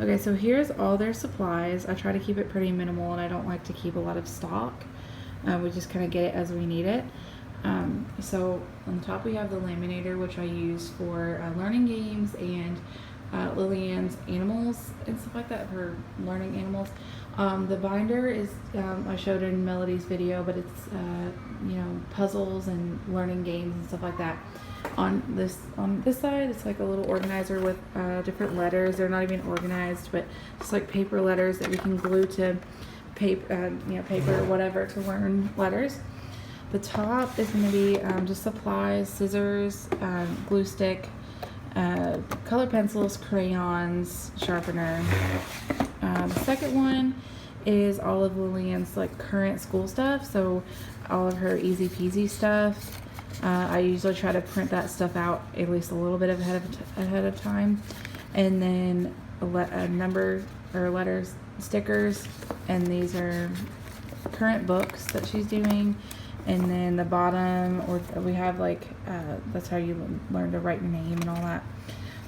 Okay, so here's all their supplies. I try to keep it pretty minimal, and I don't like to keep a lot of stock. We just kind of get it as we need it. So on the top we have the laminator, which I use for learning games and Lillian's animals and stuff like that for learning animals. The binder is, I showed in Melody's video, but it's, puzzles and learning games and stuff like that. On this side, it's like a little organizer with different letters. They're not even organized, but just like paper letters that we can glue to paper, paper or whatever to learn letters. The top is going to be just supplies, scissors, glue stick, color pencils, crayons, sharpener. The second one is all of Lillian's like current school stuff, so all of her easy peasy stuff. I usually try to print that stuff out at least a little bit ahead of time, and then a number or letters, stickers, and these are current books that she's doing. And then the bottom, or we have like that's how you learn to write your name and all that.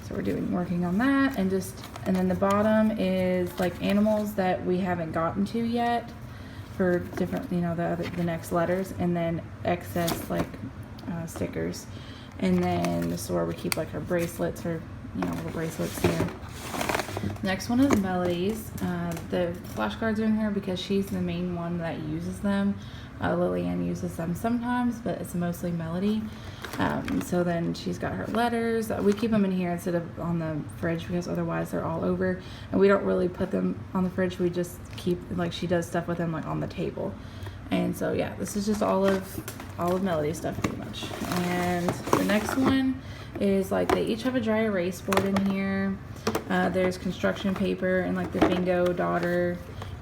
So we're working on that, and then the bottom is like animals that we haven't gotten to yet for different, the next letters, and then excess like stickers, and then this is where we keep like our bracelets or little bracelets here. Next one is Melody's. The flashcards are in here because she's the main one that uses them. Lillian uses them sometimes, but it's mostly Melody. So then she's got her letters. We keep them in here instead of on the fridge because otherwise they're all over. And we don't really put them on the fridge. We just keep, like, she does stuff with them like on the table. And so yeah, this is just all of Melody's stuff pretty much. And the next one is like they each have a dry erase board in here. There's construction paper and like the bingo daughter.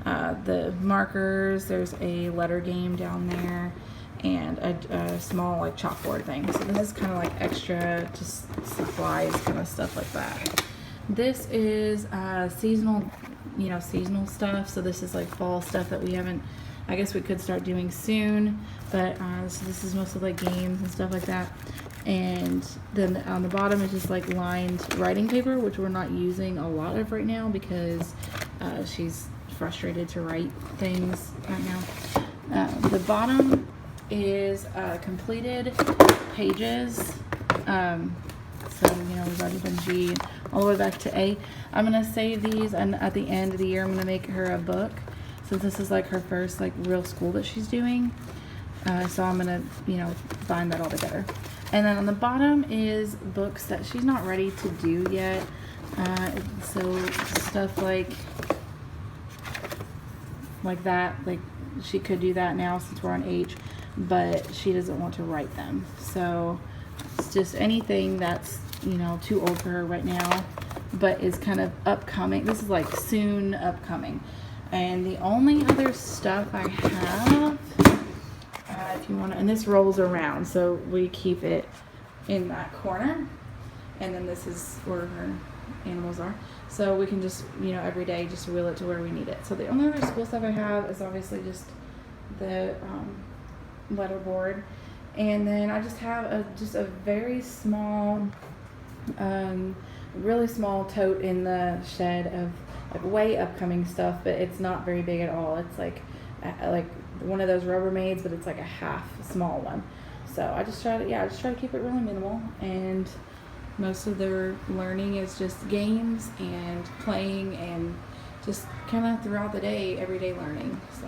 The markers, there's a letter game down there, and a small like chalkboard thing. So this is kind of like extra, just supplies, kind of stuff like that. This is seasonal, seasonal stuff. So this is like fall stuff that we haven't, I guess we could start doing soon, but so this is mostly like games and stuff like that. And then on the bottom is just like lined writing paper, which we're not using a lot of right now because she's frustrated to write things right now. The bottom is completed pages. So we've already done G all the way back to A. I'm gonna save these, and at the end of the year I'm gonna make her a book, since this is like her first like real school that she's doing. So I'm gonna bind that all together. And then on the bottom is books that she's not ready to do yet. So stuff like that, like she could do that now since we're on H, but she doesn't want to write them. So it's just anything that's too old for her right now, but is kind of upcoming. This is like soon upcoming. And the only other stuff I have, if you want to, and this rolls around, so we keep it in that corner, and then this is where her animals are, so we can just every day just wheel it to where we need it. So the only other school stuff I have is obviously just the letter board, and then I just have a very small, really small tote in the shed of like way upcoming stuff, but it's not very big at all. It's like one of those Rubbermaids, but it's like a half small one. So I just try to keep it really minimal, and most of their learning is just games and playing and just kind of throughout the day, everyday learning. So